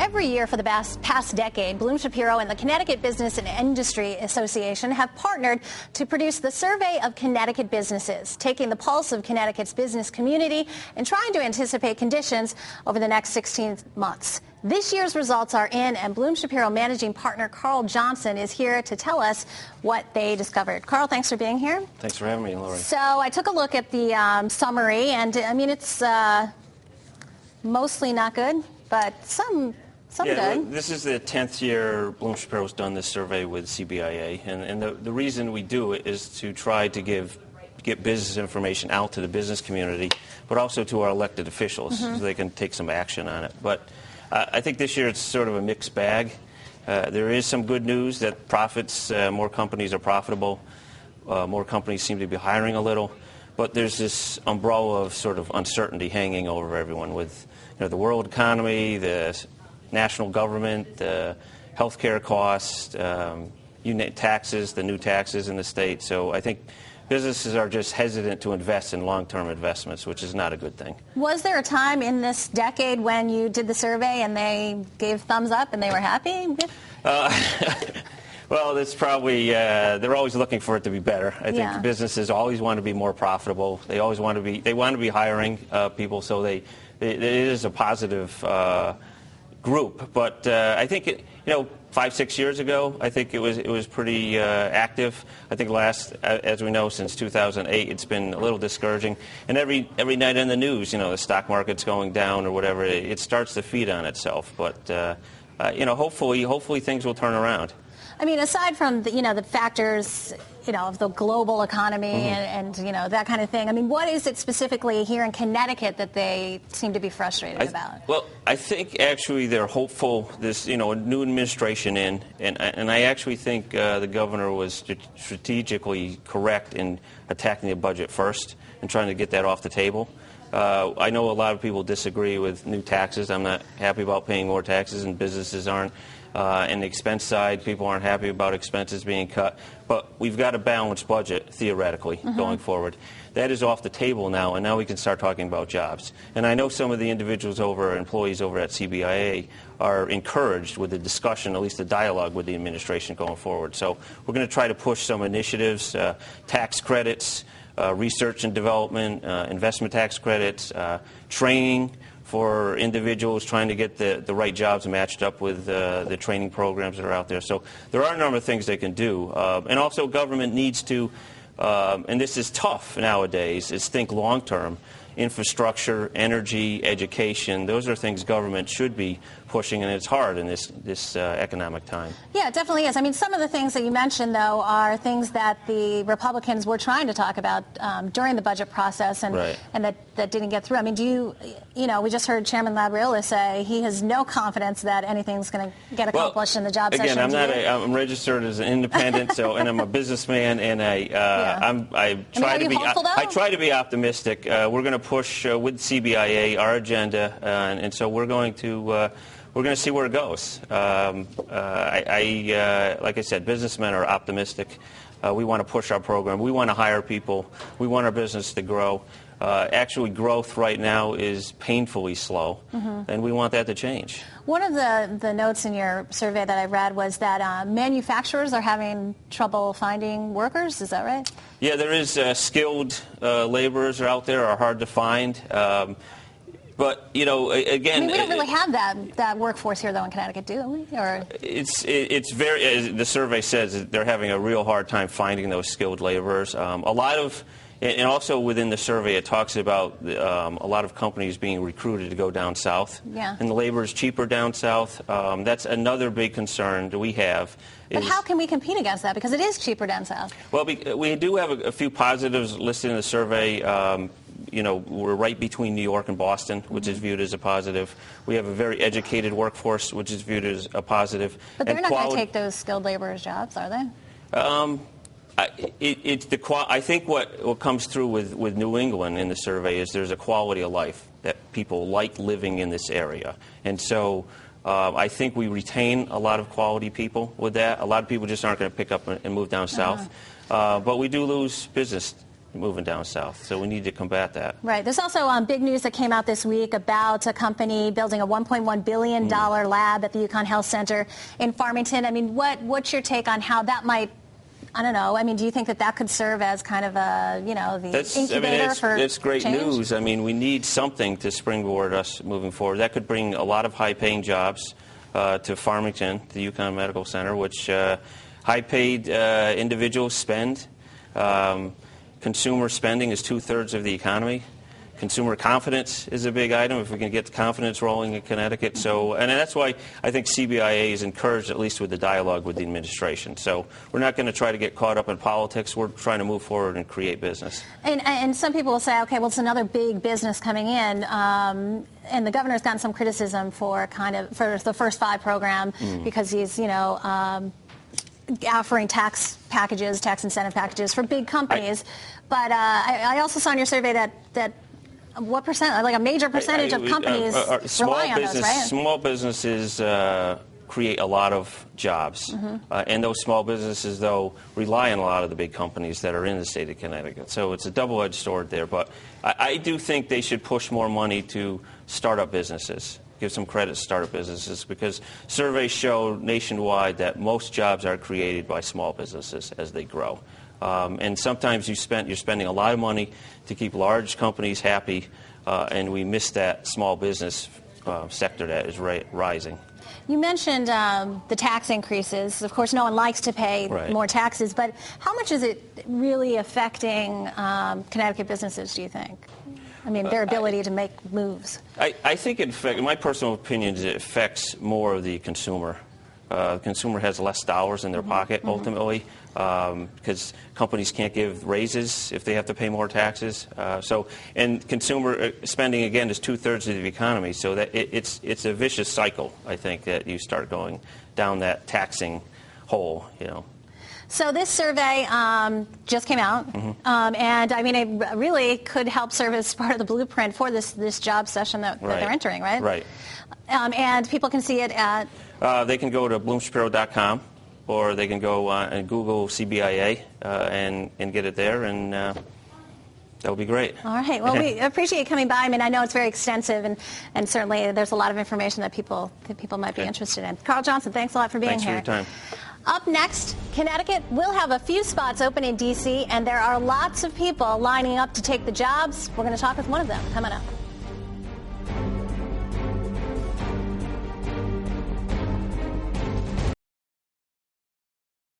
Every year for the past decade, Bloom Shapiro and the Connecticut Business and Industry Association have partnered to produce the Survey of Connecticut Businesses, taking the pulse of Connecticut's business community and trying to anticipate conditions over the next 16 months. This year's results are in, and Bloom Shapiro managing partner Carl Johnson is here to tell us what they discovered. Carl, thanks for being here. Thanks for having me, Lori. So I took a look at the summary, and I mean, it's mostly not good, but some good. This is the 10th year Bloom Shapiro's done this survey with CBIA, and the reason we do it is to try to get business information out to the business community, but also to our elected officials so they can take some action on it. But I think this year it's sort of a mixed bag. There is some good news that profits, more companies are profitable, more companies seem to be hiring a little, but there's this umbrella of sort of uncertainty hanging over everyone with the world economy, the national government, the healthcare costs, taxes, the new taxes in the state. So I think businesses are just hesitant to invest in long-term investments, which is not a good thing. Was there a time in this decade when you did the survey and they gave thumbs up and they were happy? Well, that's probably they're always looking for it to be better. I think businesses always want to be more profitable. They always want to be hiring people, so it is a positive group. But I think 5-6 years ago, I think it was pretty active. I think as we know, since 2008, it's been a little discouraging. And every night in the news, the stock market's going down or whatever, it starts to feed on itself. But hopefully things will turn around. I mean, aside from the factors, of the global economy and that kind of thing, I mean, what is it specifically here in Connecticut that they seem to be frustrated about? Well, I think actually they're hopeful this, a new administration and I actually think the governor was strategically correct in attacking the budget first and trying to get that off the table. I know a lot of people disagree with new taxes. I'm not happy about paying more taxes, and businesses aren't. And the expense side, people aren't happy about expenses being cut. But we've got a balanced budget, theoretically, going forward. That is off the table now, and now we can start talking about jobs. And I know some of the employees over at CBIA are encouraged with the discussion, at least the dialogue with the administration going forward. So we're going to try to push some initiatives, tax credits, research and development, investment tax credits, training for individuals trying to get the right jobs matched up with the training programs that are out there. So there are a number of things they can do. And also government needs to, and this is tough nowadays, is think long-term. Infrastructure, energy, education, those are things government should be pushing, and it's hard in this economic time. Yeah, it definitely is. I mean, some of the things that you mentioned, though, are things that the Republicans were trying to talk about during the budget process and that didn't get through. I mean, we just heard Chairman Labriola say he has no confidence that anything's going to get accomplished in the job session. Again, I'm registered as an independent, and I'm a businessman, and I try to be optimistic. We're going to push with CBIA our agenda, and so we're going to see where it goes. Like I said, businessmen are optimistic. We want to push our program. We want to hire people. We want our business to grow. Actually, growth right now is painfully slow, and we want that to change. One of the notes in your survey that I read was that manufacturers are having trouble finding workers. Is that right? Yeah, there is skilled laborers are out there are hard to find. But again, we don't really have that workforce here, though, in Connecticut, do we? Or it's very, as the survey says, they're having a real hard time finding those skilled laborers. A lot of, and also within the survey, it talks about a lot of companies being recruited to go down south. Yeah. And the labor is cheaper down south. That's another big concern that we have. But how can we compete against that? Because it is cheaper down south. Well, we do have a few positives listed in the survey. We're right between New York and Boston, which is viewed as a positive. We have a very educated workforce, which is viewed as a positive. But they're not going to take those skilled laborers' jobs, are they? I think what comes through with New England in the survey is there's a quality of life that people like living in this area. And so I think we retain a lot of quality people with that. A lot of people just aren't going to pick up and move down south. But we do lose business moving down south. So we need to combat that. Right. There's also big news that came out this week about a company building a $1.1 billion lab at the UConn Health Center in Farmington. I mean, what's your take on how that might, I don't know, I mean, do you think that could serve as kind of a, the incubator for It's great change? news. I mean, we need something to springboard us moving forward. That could bring a lot of high-paying jobs to Farmington, the UConn Medical Center, which high-paid individuals spend. Consumer spending is 2/3 of the economy. Consumer confidence is a big item if we can get the confidence rolling in Connecticut. So, and that's why I think CBIA is encouraged, at least with the dialogue with the administration. So we're not going to try to get caught up in politics. We're trying to move forward and create business. And some people will say, okay, well, it's another big business coming in. And the governor's gotten some criticism for the First Five program because he's, offering tax incentive packages for big companies. But I also saw in your survey that what percent, like a major percentage of companies rely on those, right? Small businesses create a lot of jobs. And those small businesses, though, rely on a lot of the big companies that are in the state of Connecticut. So it's a double-edged sword there. But I do think they should push more money to startup businesses. Give some credit to startup businesses, because surveys show nationwide that most jobs are created by small businesses as they grow. And sometimes you're spending a lot of money to keep large companies happy, and we miss that small business sector that is rising. You mentioned the tax increases. Of course, no one likes to pay more taxes, but how much is it really affecting Connecticut businesses, do you think? I mean, their ability to make moves. I think, in my personal opinion, it affects more of the consumer. The consumer has less dollars in their pocket, ultimately, because companies can't give raises if they have to pay more taxes. And consumer spending, again, is 2/3 of the economy. So that it's a vicious cycle, I think, that you start going down that taxing hole, So this survey just came out, and I mean, it really could help serve as part of the blueprint for this job session that they're entering, right? Right. And people can see it at? They can go to bloomshapiro.com, or they can go and Google CBIA and get it there, and that would be great. All right. Well, we appreciate you coming by. I mean, I know it's very extensive, and certainly there's a lot of information that people might be interested in. Carl Johnson, thanks a lot for being here. Thanks for your time. Up next, Connecticut will have a few spots open in D.C., and there are lots of people lining up to take the jobs. We're going to talk with one of them coming up.